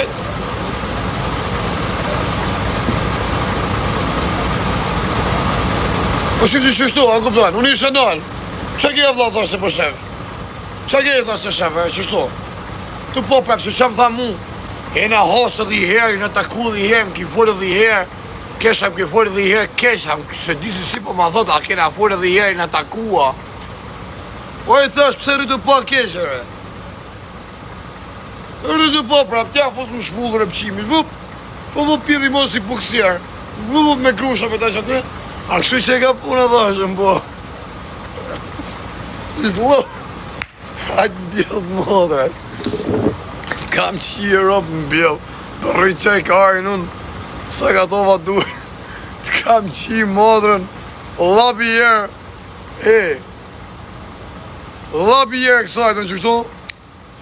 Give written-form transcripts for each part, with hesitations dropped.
ec. Po shifti qështu, a kupton, unë ishe nalë. Qa ke e vla thasë se po shef? Qa ke e thasë se shef, qështu? Tu po prep, se qa më tha mu? E na hasë dhe i herë, i na taku dhe i herë, më ki folë dhe i herë. Kesha më ki folë dhe i herë, kesha, se disi si po ma thot, a kena folë dhe i herë, i na takua. Po e thash, pse rritu pa keshëre? Rritu pa prap, tja fos më shpullur e pëqimit, po pjedhi mos i puksjerë. Me krusha me ta që aty. A kështu që e ka puna dhashën, po. Si të lo, hajtë bjellë modras. Kam qi ropë në bjellë, për rrëj qaj karin unë, sa ka tova dur. Të kam qi modrën, lapi jerë, lapi jerë kësajtë në qështu,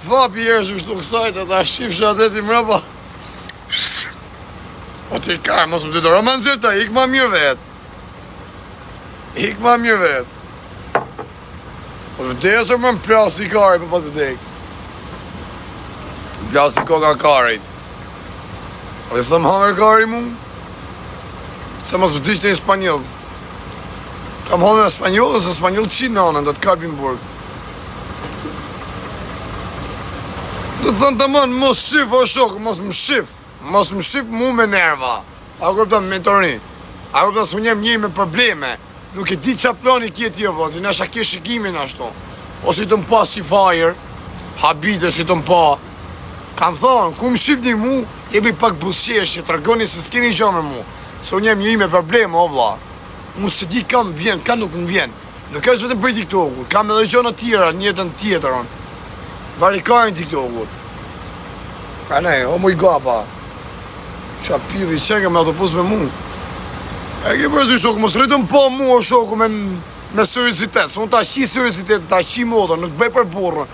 fapi jerë qështu kësajtë, ata shifë ateti mrapa. O ti karë, mos më të dorë, ma nëzirë ta, ik ma mirë vetë. Ik ma mirë vetë. Po vdesër më më plasë i kari për pas vdek. Plasë i koka karit. O dhe së të më hamer kari mu? Se mos vdisht në Spanjol. Kam hamer në Spanjol, se Spanjol qinë anën, do të kalpin burg. Do të thënë të mënë, mos shif o shokë, mos më shif. Mos më shif mu me nerva. A kupton me mentori. A kupton së njem një me probleme. Nuk e di qa plani kjeti jo vëllë, ti nasha ke shikimin ashtu. O si të më pa si fajër, habite si të më pa. Kam thonë, ku më shifni mu, jemi pak busqesh, që të rgoni se s'keni gjo me mu. Se unë jem një me probleme, o vëlla. Mu se di kam vjen, ka nuk më vjen. Nuk është vetëm për TikTok-u, kam edhe gjona tjera, njëtën tjetër unë. Varikajnë TikTok-ut. Ka ne, o mu i gapa. Qa pidhi qenke me autobus me mu. E ke përëzy shokë, mos rritëm po mu o shokë me seriositet. Unë ta qi seriositet, ta qi modër, nuk bëj për burrën.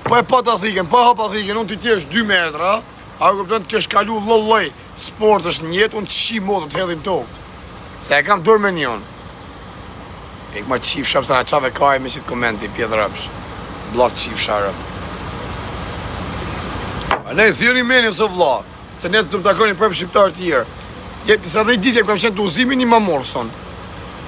Po e pa ta thiken, pa ha pa thiken, unë ti tjesh 2 metra, a këpëtën të kesh kalu lëlloj sport është njetë, unë të qi modër, të hedhim tokë. Se e kam dorë me njën. E këma qif shapë, se na qave kaj me qitë komenti, pjedhë rëpsh. Blok qif sharë. A ne, thjeri meni ose vla, se nesë të më takoni prep shqiptarë tjerë. Sa dhe i ditë kam qenë të uzimin një mamorëson.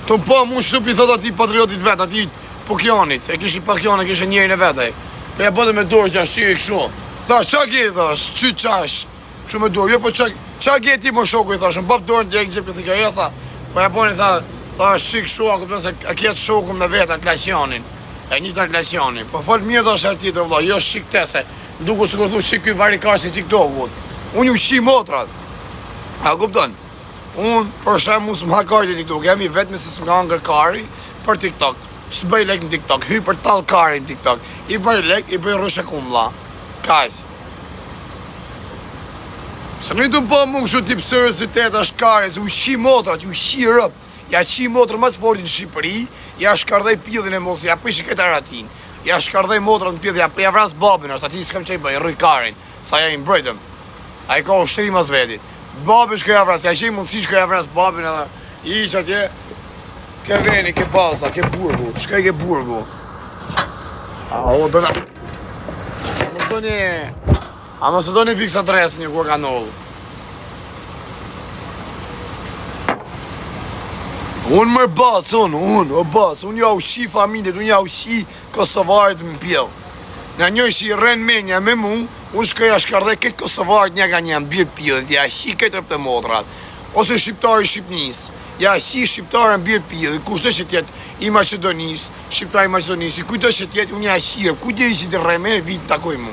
Të më pa mu shtupi thot ati patriotit vetë, ati Pokjanit, e kish i Pokjanit, kish e njerin e vetaj. Për ja bëdhe me dorë që a shqy e këshu. Tha, qa gje, tha, shqy qash, këshu me dorë, jo po qa gje ti më shoku, i tha, shëm bap dorën të jekë gjepë, thika, ja, tha, po ja bëni, tha, shqy këshu, a këpën se a kjetë shoku me vetë atlacionin, e një të atlacionin. Po falë mirë tha shërti të vla, jo shqy këtese, nduku së kërthu shqy këj varikasi TikTok-ut. Unë ju shqy motrat. A kupton? Unë, për shemë, mu së më hakajt e TikTok, jam i vetëmi se së më hangër kari për TikTok. Së bëj lek në TikTok, hy për talë kari në TikTok. I bëj lek, i bëj rrëshë kumla. Kajs. Se në i të po mu kështu tip seriositet është kari, se u shi motrat, u shi rëp. Ja qi motrë më të fortin në Shqipëri, ja shkardhej pjedhin e mos, ja pëjshi këtë aratin. Ja shkardhej motrat në pjedhin, ja vras babin, ose ati s'kam që i bëj, rruj karin, sa ja i mbrojtëm. A i ka ushtrim as vetit. Babin shkëja vras, ja që i mundësi shkëja vras babin edhe i që atje ke veni, ke basa, ke burgu, shkëj ke burgu. O, dëna A më së do një fix adres një ku ka nëllë. Unë mërë bac, unë ja ushi familjet, unë ja ushi Kosovarit më pjellë. Në një ishi rren menja me mu, unë shkëja shkardhe këtë Kosovarit një ka një mbirë pjellët, ja shi këtë rëpë të modrat, ose shqiptari Shqipnis, ja shi shqiptari mbirë pjellët, kushtë që tjetë i Macedonis, shqiptari i Macedonis, kujtë që tjetë unë ja shirë, kujtë që të rreme, vitë takoj mu.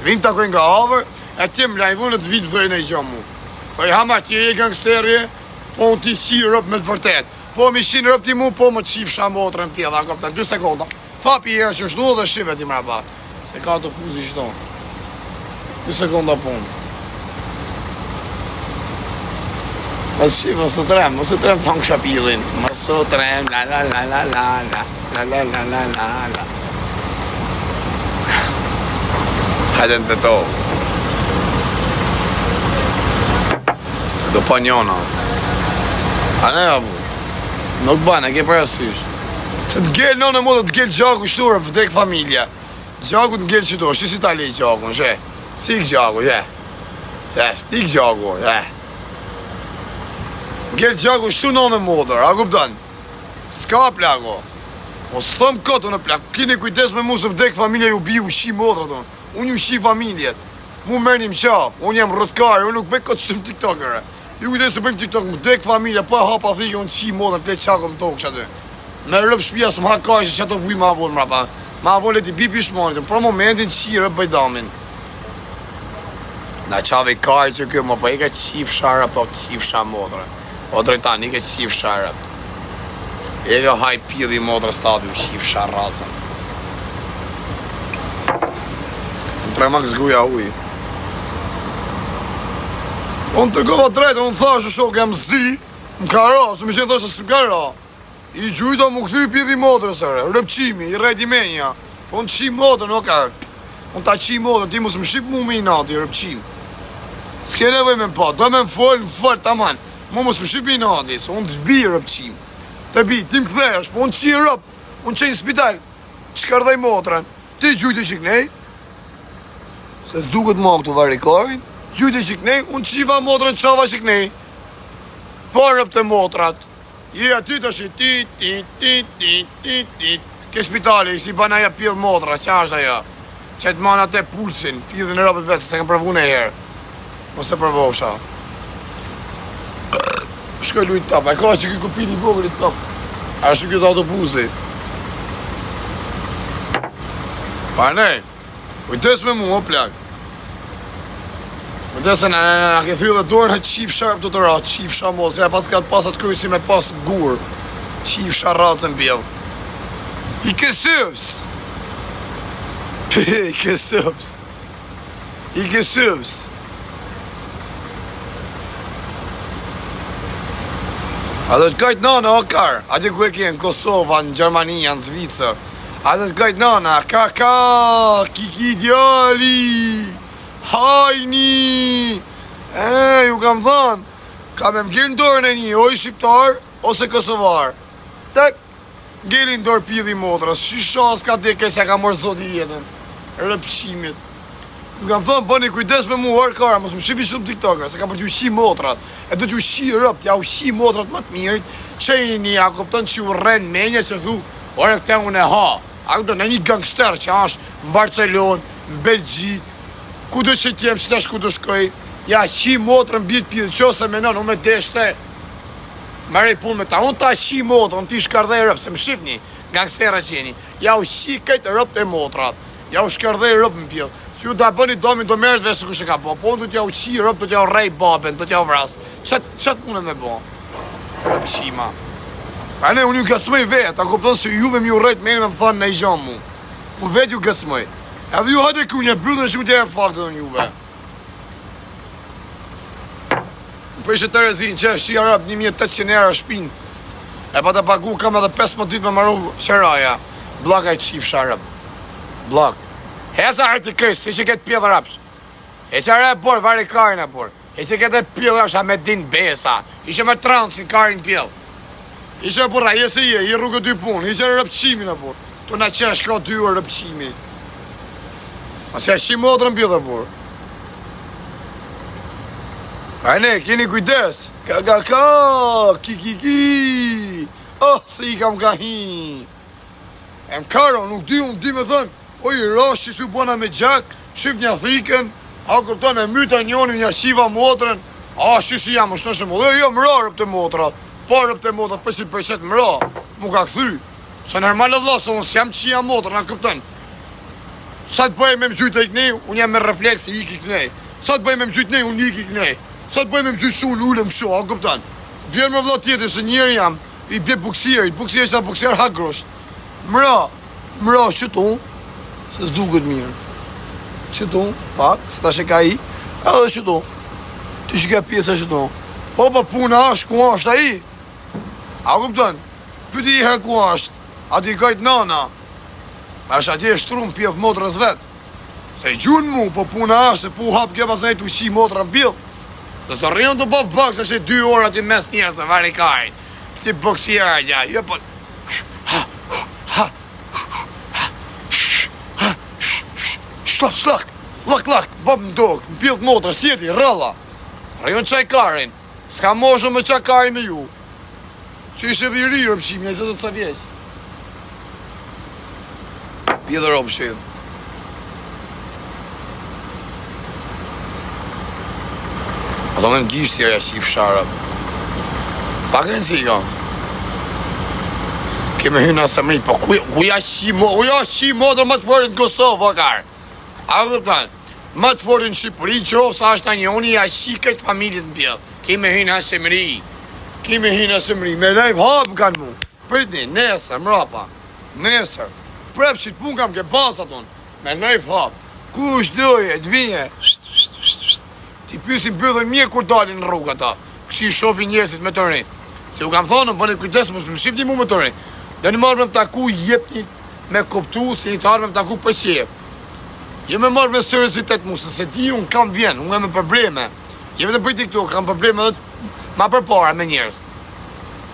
Vinë takoj nga avër, e të më lajvonë të vitë dhejnë e gjë mu. Thoj hama tje e gangsterje, po unë ti shi rëpë me të vërtet. Po mi shi në rëpë ti mu, po më të shifë shamotrë në pjellë, akopta, 2 sekonda. Fapi e që shtu dhe shive ti mra bat. Se ka të fuzi shto. 2 sekonda punë. Mas shive, mësë të trem të hangë shapilin. Mësë të trem, la la la la la la, la la la la la la. Hajden të to. Do pa njona. A ne abu? Nuk banë, e ke për asysh. Se të gjellë nënë më të gjellë gjaku shturë, vdek familja. Gjaku të gjellë qëto, shi si ta lejë gjaku, she. Si i gjaku, je. Stik gjaku, Ngell gjaku shtu në modër, a kupton? S'ka plako. O s'thëm këtë në plak, kini kujdes me mu se vdek familja ju bi u shi modrat unë. Unë ju shi familjet. Mu mërni më qa, unë jam rëtkaj, unë nuk bëj këtë shumë tiktokere. Ju kujdes të bëjmë tiktok, vdek familja, pa hapa thike unë shi modrat, ple qako më tokë që aty. Me rëp shpia së më hakaj që ato vuj ma vonë mrapa. Ma vonë e ti bipi shmonit, për momentin shi rëp bëjdamin. Na qave kaj që kjo, më pa i ka qif shara, po qif shara modra. O drejtan, i ka qif shara. E ka haj pidhi modra stadiu, qif shara racën. Në tre max guja uj. Unë të gova drejtë, unë thashë shok jam zi, më ka ra, se më qenë thashë së më ka ra. I gjujta më këthy pidhi modrë sërë, rëpqimi, i rejti menja. Unë qi modrë, nuk ka. Unë ta qi modrë, ti mos më shqip mu me i nati, rëpqim. S'ke nevoj me më pa, do me më folë, taman. Mu mos më shqip i nati, se unë të bi rëpqim. Të bi, ti më këthesh, po unë qi rëp, unë qenë spital. Shkardaj modrën, ti gjujte që kënej. Se s'duket ma këtu varikojnë. Gjujte që kënej, unë qiva modrën qava që kënej. Po rëp të modrat. Je aty të shi, ti. Ke spitali, si banaja pjedh modra, qa është ajo? Që të manë atë pulsin, pjedhë në rëpët vetë, se kam përvu në herë. Mos e përvosha. Shkoj lujt top, e ka që këj kupin i vogërit top. A është këtë autobusi. Pa nej, ujtes me mu, o plak. Ujtes e në ke thyë dhe dorën e qif sharp të ratë, qif shamo, se e pas ka të pasat krysi me pas gurë. Qif sharatën bjell. I kësëvs. I kësëvs. I kësëvs. A dhe të kajtë nana, o karë, a dhe ku e kje në Kosova, në Gjermania, në Zvicër. A dhe të kajtë nana, kaka, kiki djali, hajni. Ju kam thënë, kam e m'gjerë në dorën e një, o i shqiptar, ose kosovar. Tek, ngeli në dorë pidhi motrës, shisha s'ka dike se ka mërë zoti jetën, rëpqimit. Ju kam thënë, bëni kujdes me mu arë mos më shqipi shumë tiktoker, se ka për t'ju shi motrat. E do t'ju shi rëpt, ja u shi motrat më të mirit, që i një, a kupton që u rren menje që thu, ore këte unë e ha. A kupton, e një gangster që ashtë në Barcelonë, në Belgji, ku do që t'jem, që tash ku do shkoj, ja shi motrën bjetë pidhë, që ose menon, unë me deshte, Mërë i punë me ta, unë ta shi motrën, unë ti shkardhej rëpt, se më shifni, gangstera qeni, ja u shi këtë rëpt e motrat. Ja u shkardhej rëp më pjellë. Si ju da bëni domin do mërët vesë kështë ka po. Po unë du t'ja u qi rëp, du t'ja u rej babën, du t'ja u vras. Qatë mune me bo? Rëp qima. Pa ne, unë ju gëcmëj vetë, a kupton se juve mi u rejt me më thënë në i gjamë mu. Unë vetë ju gëcmëj. Edhe ju hajde ku një bëllën që u t'ja e faktën në juve. Në për ishe të rezin që shqia rëp 1800 euro shpinë. E pa të pagu kam edhe 15 dit me maru qëraja. Blaka i qif sharëp. Blok. Heca hërti kërës, ti që këtë pjellë rapsh. Heqa re borë, vari karin e borë. Heqa këtë pjellë rapsh, a me din besa. Ishe me transin karin pjellë. Ishe borra, jese je, i rrugë dy punë. Ishe rëpqimin e borë. Tu na qesh ka 2 orë rëpqimi. Asja shi modrën pjellë e borë. A ne, keni kujdes. Ka, ki. Oh, si kam ka hi. E më karo, nuk di, unë di me thënë, oj, rashi su bona me gjak, shqip një thiken, a kërton e myta njoni një shiva motrën, a, si jam, është nëshë më, jo, më ra rëp të motrat, po rëp të motrat, përset më ra, mu ka këthy, se normal e vlasë, unë s'jam qia motrën, a kërton, sa të bëj me më gjyt e i kënej, unë jam me refleks e i ki kënej, sa të bëj me më gjyt nej, unë i ki kënej, sa të bëj me më gjyt shu, ullëm shu, a kërton, vjerë më vla tjetër, se njerë jam, i bje buksier sa buksier ha grosht. Mra, qëtu, se s'duket mirë. Qëtu, pak, se ta sheka i, edhe qëtu. Ti shika pjesa qëtu. Po, puna është, ku është a i? A kupton? Pyti i herë ku është, ati kajtë nana. është ati e shtrum pjef motrës vetë. Se i gjunë mu, po puna është, se pu hapë kjo pas nejtë u qi motrën pjellë. Se s'do rrion të po bëks, është 2 orë ati mes njerëse, vari karin. Ti boksierë gja, jo po... Slak, lak, bab më dok, më pjellë motra, stjeti, rëlla. Rajon qaj karin, s'ka moshën me qaj karin me ju. Që ishte edhe i rirë, pëqim, 23 vjeq. Pjellë ro, pëqim. Ato me në gishtja ja shif sharët. Pak e nësi, ka. Keme hynë asë mëri, po ku ja shi modrë më të forin të Kosovë, vakar. A dhe pëtanë, më të forin në Shqipëri, që sa është në një unë, ja shi këtë familjet në pjellë. Keme hynë asë mëri, me rejvë hapë kanë mu. Pritni, nesër, mrapa, nesër. Prep që të pun kam ke pas aton, me rejvë hapë. Ku është doje, të vinje. Ti pysin bëdhen mirë kur dalin në rrugë ata. Kësi i shofi njerëzit me të rinë. Se u kam thonë, bëni kujdes, mos më shifni mu me të rinë. Dhe në marrë me më taku jepni me koptu, se një të arë me më taku për shjep. Je me marrë me seriositet mu, se ti unë kam vjen, unë e me probleme. Je vetëm për TikTok, kam probleme dhe ma përpara me njerëz.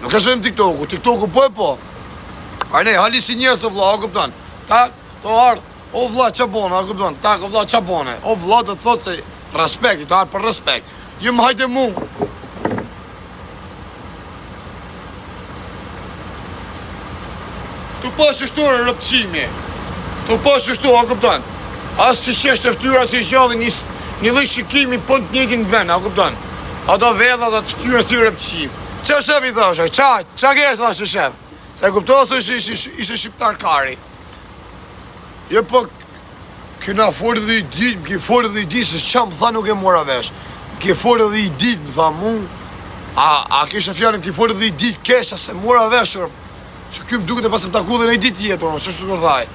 Nuk është edhe në TikToku, TikToku po e po. Arne, hali si njerëz të vla, a kupton. Tak, të ardë, o vla qabone, a kupton. Tak, o vla qabone. O vla të thotë se respekt, të ardë për respekt. Je më hajte mu. Tu pas qështu në rëpqimi. Tu pas qështu, a kupton. Asë që qeshtë të ftyra si gjallë një lloj shikimi po të njëjtin vend, a kupton. Ato vedha do të ftyra si rëpqim. Qa shef i thoshe? Qa kërës thoshe shef? Se kuptohë se ishe shqiptar kari. Je po këna forë dhe i ditë, më ke forë dhe i ditë, se qa më tha nuk e mora vesh. Më ke forë dhe i ditë, më tha mu. A kështë fjallë më ke forë dhe i ditë kesha se mora veshër. Që kjo më duke të pasëm taku dhe në i ditë jetër, që shtu kërthaj.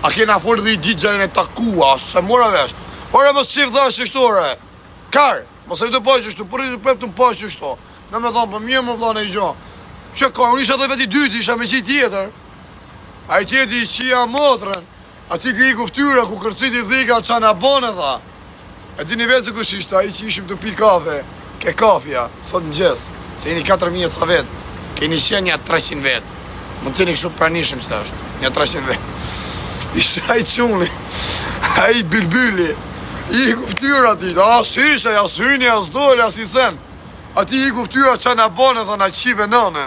A kena forë dhe i ditë gjajnë e takua, se mora vesh. Ore mos qif dhe është qështore. Karë, mos rritë po qështu, por rritë prep të më po qështu. Në me thonë, për mirë më vla në i gjo. Që ka, unë isha dhe veti dyti, isha me qitë tjetër. A i tjeti i qia motrën. A ti ki i kuftyra, ku kërciti dhika qa në bone, tha. E ti një vezë kush ishte, a i që ishim të pi kafe. Ke kafja, sot në gjesë. Se jeni 4.000 ca vetë. Keni shenë një 300 vetë. Mund të qeni kështu pranishëm që tash. Një 300 vetë. Ishte a i quni, a i bilbili, i kuftyra ti, a s'ishe, a s'hyni, a s'dole, a si sen. A ti i kuftyra që në bone, dhe në qive nëne.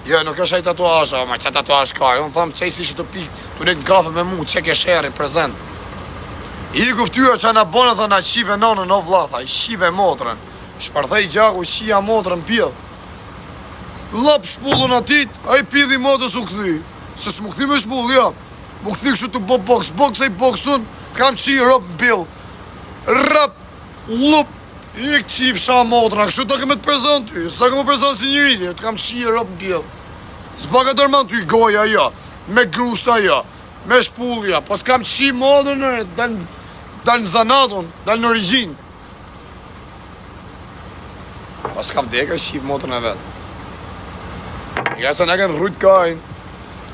Jo, nuk është a i tatuasha, ma që tatuash ka, unë thamë që i si që të pikë, të një të kafe me mu, që ke sheri, prezent. I kuftyra që në bone, dhe në qive nëne, në vlatha, i qive motrën. Shparthej gjaku, i qia motrën pjellë. Lap shpullën atit, a i pidhi modës u këthy. Se s'mu këthy me shpullë, ja. Mu këthy kështu të boks, boks e i boksun, kam qi rop në bil. Rap, lup, i këqip sha motra, kështu të kemë të prezent ty, s'ta kemë prezent si një rritje, të kam qi rop në bil. S'baka tërman ty goja, ja, me grushta, ja, me shpullë, ja, po të kam qi modrën, dal në zanatun, dal në origin. Pa s'ka vdeka, shqip motrën e vetë. I ka sa në kanë rrujt kajnë,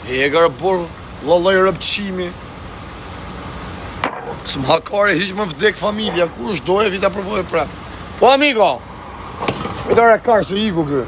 e ka rëpur lallaj rëpqimi. Së më hakare, hiq më vdek familja, ku është doje vita përboj prep. Po amigo, vita rekar, së iku kë.